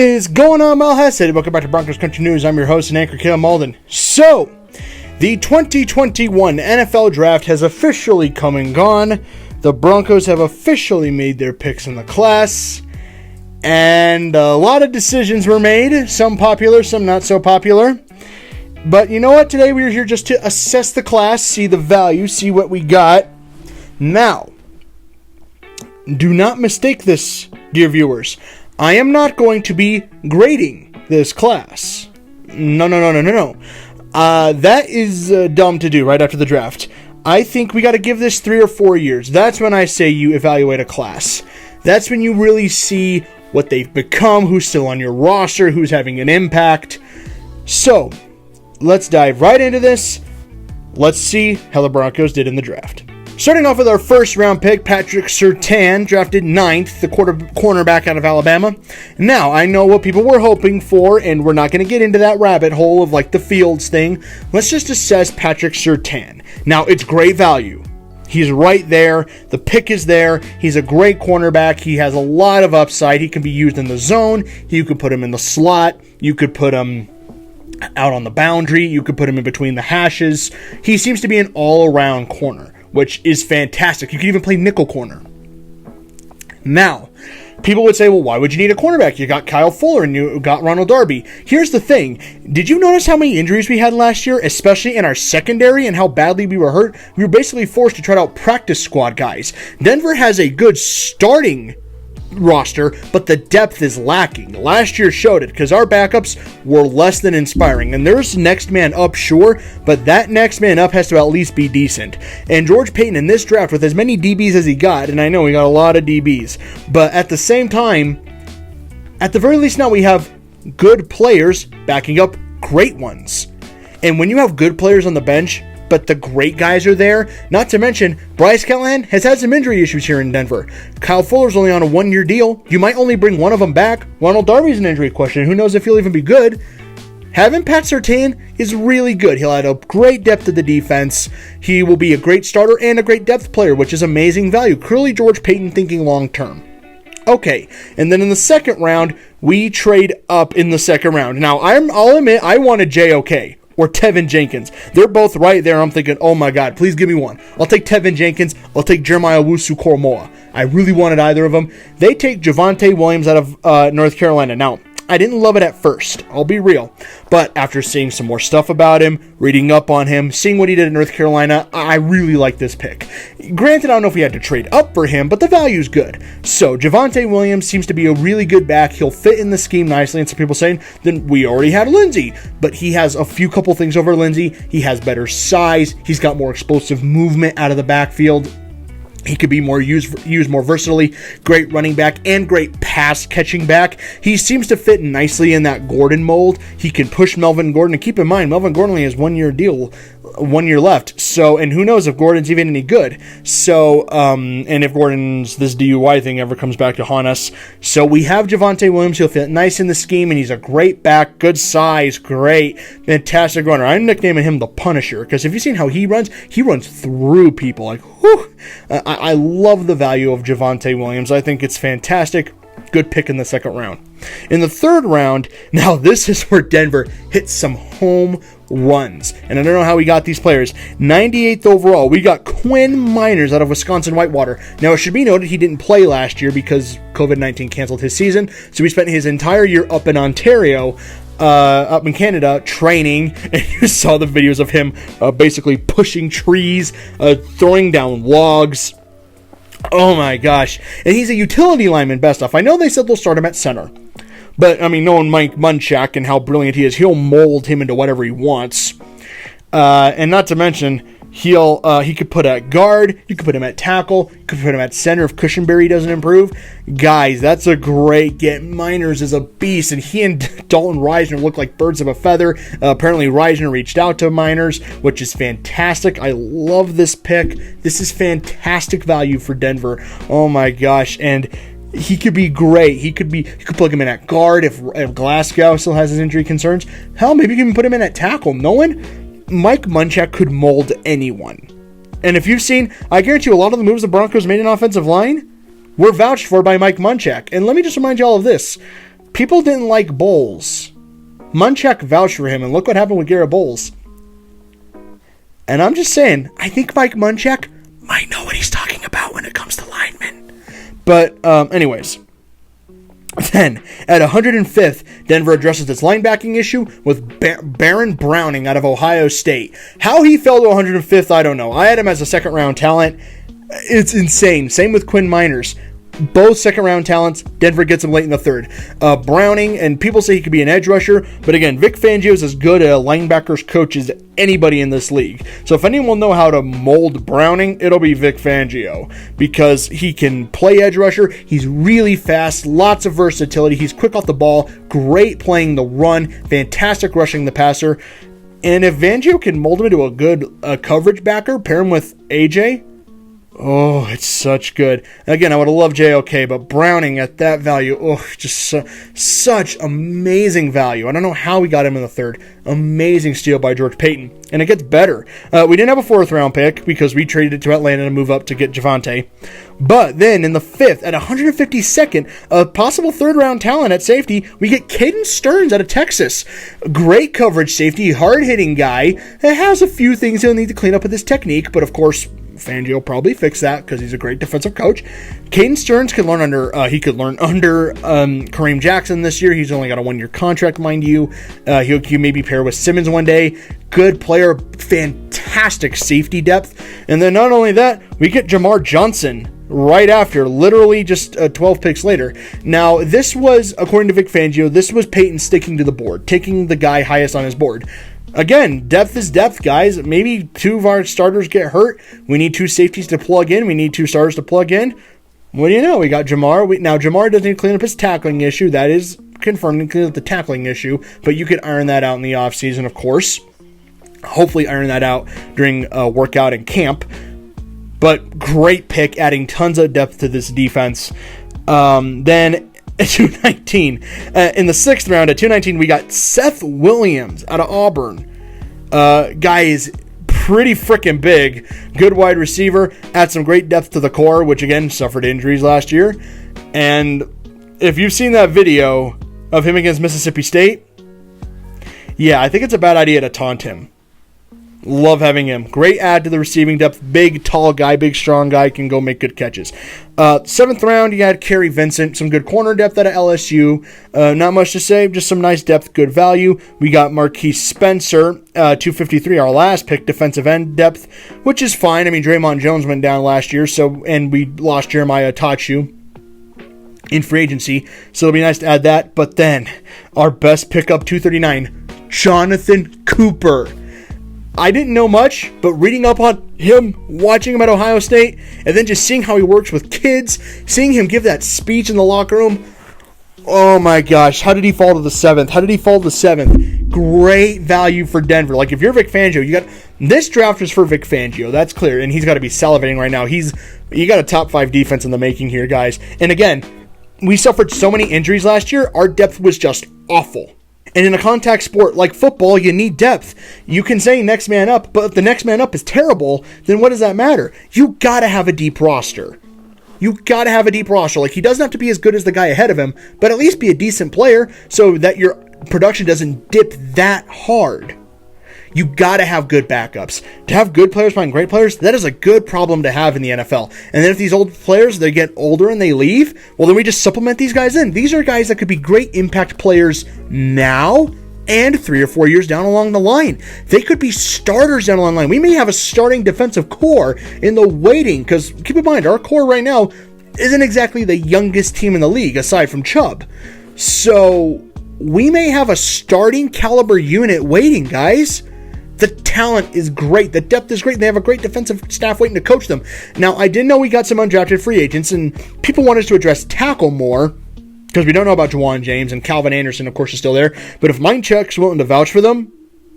is going on, Malhassid? Welcome back to Broncos Country News. I'm your host and anchor, Caleb Malden. So, the 2021 NFL Draft has officially come and gone. The Broncos have officially made their picks in the class. And a lot of decisions were made. Some popular, some not so popular. But you know what? Today we are here just to assess the class, see the value, see what we got. Now, do not mistake this, dear viewers. I am not going to be grading this class. No. That is dumb to do right after the draft. I think we got to give this 3 or 4 years. That's when I say you evaluate a class. That's when you really see what they've become, who's still on your roster, who's having an impact. So, let's dive right into this. Let's see how the Broncos did in the draft. Starting off with our first round pick, Patrick Surtain, drafted 9th, the cornerback out of Alabama. Now, I know what people were hoping for, and we're not going to get into that rabbit hole of like the Fields thing. Let's just assess Patrick Surtain. Now, it's great value. He's right there. The pick is there. He's a great cornerback. He has a lot of upside. He can be used in the zone. You could put him in the slot. You could put him out on the boundary. You could put him in between the hashes. He seems to be an all-around corner, which is fantastic. You can even play nickel corner. Now, people would say, well, why would you need a cornerback? You got Kyle Fuller and you got Ronald Darby. Here's the thing. Did you notice how many injuries we had last year, especially in our secondary, and how badly we were hurt? We were basically forced to try out practice squad guys. Denver has a good starting roster, but the depth is lacking. Last year showed it because our backups were less than inspiring, and there's next man up, sure, but that next man up has to at least be decent. And George Paton in this draft, with as many DBs as he got, and I know he got a lot of DBs, but at the same time, at the very least now we have good players backing up great ones. And when you have good players on the bench, but the great guys are there. Not to mention, Bryce Callahan has had some injury issues here in Denver. Kyle Fuller's only on a 1-year deal. You might only bring one of them back. Ronald Darby's an injury question. Who knows if he'll even be good? Having Pat Surtain is really good. He'll add a great depth to the defense. He will be a great starter and a great depth player, which is amazing value. Clearly George Paton thinking long term. Okay, and then in the second round, we trade up in the second round. Now, I'll admit, I wanted JOK. Or Tevin Jenkins. They're both right there. I'm thinking, oh my God, please give me one. I'll take Tevin Jenkins. I'll take Jeremiah Owusu-Koramoah. I really wanted either of them. They take Javonte Williams out of North Carolina. Now, I didn't love it at first. I'll be real. But after seeing some more stuff about him, reading up on him, seeing what he did in North Carolina, I really like this pick. Granted, I don't know if we had to trade up for him, but the value's good. So, Javonte Williams seems to be a really good back. He'll fit in the scheme nicely. And some people saying, then we already had Lindsey. But he has a couple things over Lindsey. He has better size. He's got more explosive movement out of the backfield. He could be more used more versatilely. Great running back and great pass catching back. He seems to fit nicely in that Gordon mold. He can push Melvin Gordon. And keep in mind, Melvin Gordon only has 1-year deal, 1 year left. So, and who knows if Gordon's even any good. So, and if Gordon's this DUI thing ever comes back to haunt us. So we have Javonte Williams. He'll fit nice in the scheme, and he's a great back, good size, great, fantastic runner. I'm nicknaming him the Punisher because if you've seen how he runs through people like, whew. I love the value of Javonte Williams. I think it's fantastic. Good pick in the second round. In the third round, now this is where Denver hits some home runs. And I don't know how we got these players. 98th overall, we got Quinn Miners out of Wisconsin Whitewater. Now, it should be noted he didn't play last year because COVID-19 canceled his season. So he spent his entire year up in Ontario, up in Canada, training. And you saw the videos of him basically pushing trees, throwing down logs. Oh my gosh. And he's a utility lineman best off. I know they said they'll start him at center. But, I mean, knowing Mike Munchak and how brilliant he is, he'll mold him into whatever he wants. And not to mention, he could put at guard, you could put him at tackle, you could put him at center if Cushenberry doesn't improve. Guys, that's a great get. Miners is a beast, and he and Dalton Reisner look like birds of a feather. Apparently, Reisner reached out to Miners, which is fantastic. I love this pick. This is fantastic value for Denver. Oh my gosh, and he could be great. He could plug him in at guard if Glasgow still has his injury concerns. Hell, maybe you can put him in at tackle. No one, Mike Munchak could mold anyone. And if you've seen, I guarantee you a lot of the moves the Broncos made in offensive line were vouched for by Mike Munchak. And let me just remind you all of this. people didn't like Bowles. Munchak vouched for him, and look what happened with Garrett Bowles. And I'm just saying, I think Mike Munchak might know what he's talking about when it comes to linemen. But anyways, then at 105th, Denver addresses its linebacking issue with Baron Browning out of Ohio State. How he fell to 105th, I don't know. I had him as a second-round talent. It's insane. Same with Quinn Miners. Both second-round talents. Denver gets him late in the third. Browning, and people say he could be an edge rusher, but again, Vic Fangio is as good a linebackers coach as anybody in this league. So if anyone will know how to mold Browning, it'll be Vic Fangio, because he can play edge rusher. He's really fast, lots of versatility. He's quick off the ball, great playing the run, fantastic rushing the passer. And if Fangio can mold him into a good coverage backer, pair him with AJ, oh, it's such good. Again, I would have loved JOK, but Browning at that value, just such amazing value. I don't know how we got him in the third. Amazing steal by George Payton. And it gets better. We didn't have a fourth round pick because we traded it to Atlanta to move up to get Javonte. But then in the fifth, at 152nd, a possible third round talent at safety, we get Caden Stearns out of Texas. Great coverage safety, hard hitting guy. That has a few things he'll need to clean up with his technique, but of course, Fangio will probably fix that because he's a great defensive coach. Caden Stearns could learn under Kareem Jackson this year. He's only got a 1-year contract, mind you. He'll maybe pair with Simmons one day. Good player, fantastic safety depth. And then not only that, we get Jamar Johnson right after, literally just 12 picks later. Now, this was, according to Vic Fangio, this was Peyton sticking to the board, taking the guy highest on his board. Again, depth is depth, guys. Maybe 2 of our starters get hurt. We need 2 safeties to plug in. We need 2 starters to plug in. What do you know? We got Jamar. Now, Jamar doesn't clean up his tackling issue. That is confirmed to clean up the tackling issue. But you could iron that out in the offseason, of course. Hopefully iron that out during workout and camp. But great pick, adding tons of depth to this defense. Then at 219. In the 6th round, at 219, we got Seth Williams out of Auburn. Guy is pretty freaking big. Good wide receiver. Adds some great depth to the core, which again, suffered injuries last year. And if you've seen that video of him against Mississippi State, yeah, I think it's a bad idea to taunt him. Love having him. Great add to the receiving depth. Big, tall guy, big, strong guy, can go make good catches. 7th round, you had Kerry Vincent. Some good corner depth out of LSU. Not much to say, just some nice depth, good value. We got Marquise Spencer, 253, our last pick, defensive end depth, which is fine. I mean, Draymond Jones went down last year, and we lost Jeremiah Tachu in free agency, so it'll be nice to add that. But then, our best pickup, 239, Jonathan Cooper. I didn't know much, but reading up on him, watching him at Ohio State, and then just seeing how he works with kids, seeing him give that speech in the locker room, oh my gosh, how did he fall to the 7th? Great value for Denver. Like, if you're Vic Fangio, you got this draft is for Vic Fangio, that's clear, and he's got to be salivating right now. You got a top 5 defense in the making here, guys. And again, we suffered so many injuries last year, our depth was just awful. And in a contact sport like football, you need depth. You can say next man up, but if the next man up is terrible, then what does that matter? You got to have a deep roster. Like, he doesn't have to be as good as the guy ahead of him, but at least be a decent player so that your production doesn't dip that hard. You got to have good backups. To have good players behind great players, that is a good problem to have in the NFL. And then if these old players, they get older and they leave, well, then we just supplement these guys in. These are guys that could be great impact players now and 3 or 4 years down along the line. They could be starters down along the line. We may have a starting defensive core in the waiting, because keep in mind, our core right now isn't exactly the youngest team in the league, aside from Chubb. So we may have a starting caliber unit waiting, guys. The talent is great. The depth is great. They have a great defensive staff waiting to coach them. Now, I did know we got some undrafted free agents, and people want us to address tackle more because we don't know about Juwan James, and Calvin Anderson, of course, is still there. But if Mindcheck's willing to vouch for them,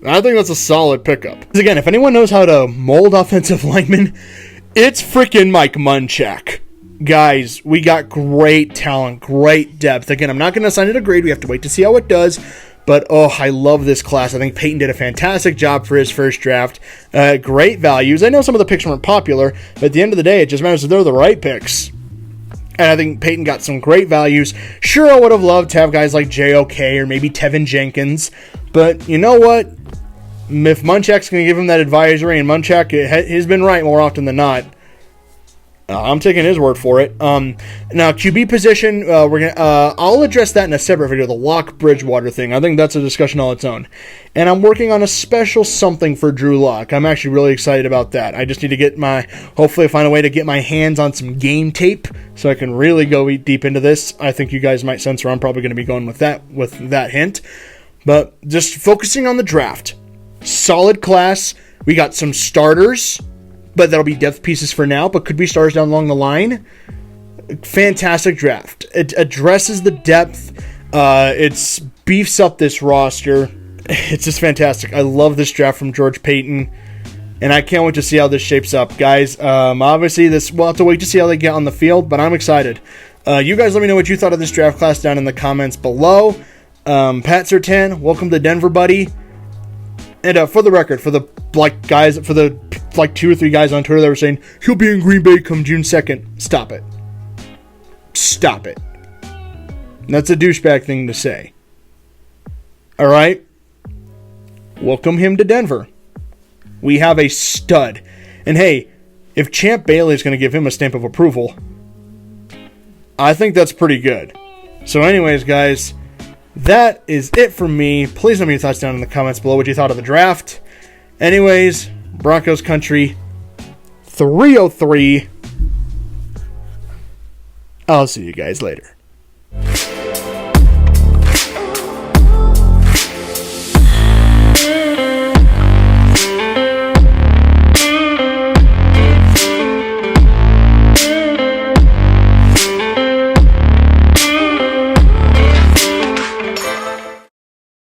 I think that's a solid pickup. Because again, if anyone knows how to mold offensive linemen, it's freaking Mike Munchak. Guys, we got great talent, great depth. Again, I'm not going to assign it a grade. We have to wait to see how it does. But, I love this class. I think Peyton did a fantastic job for his first draft. Great values. I know some of the picks weren't popular, but at the end of the day, it just matters if they're the right picks. And I think Peyton got some great values. Sure, I would have loved to have guys like JOK or maybe Tevin Jenkins. But you know what? If Munchak's going to give him that advisory, and Munchak has been right more often than not, I'm taking his word for it. Now, QB position, I'll address that in a separate video, the Lock Bridgewater thing. I think that's a discussion all its own. And I'm working on a special something for Drew Lock. I'm actually really excited about that. I just need to hopefully find a way to get my hands on some game tape so I can really go deep into this. I think you guys might sense where I'm probably going to be going with that hint. But just focusing on the draft. Solid class. We got some starters, but that'll be depth pieces for now, but could be stars down along the line. Fantastic draft. It addresses the depth. It beefs up this roster. It's just fantastic. I love this draft from George Payton, and I can't wait to see how this shapes up. Guys, obviously, we'll have to wait to see how they get on the field, but I'm excited. You guys let me know what you thought of this draft class down in the comments below. Pat Sertan, welcome to Denver, buddy. And for the record, for the 2 or 3 guys on Twitter that were saying he'll be in Green Bay come June 2nd, stop it. Stop it. That's a douchebag thing to say. All right? Welcome him to Denver. We have a stud. And hey, if Champ Bailey is going to give him a stamp of approval, I think that's pretty good. So anyways, guys, that is it from me. Please let me know your thoughts down in the comments below what you thought of the draft. Anyways, Broncos Country 303. I'll see you guys later.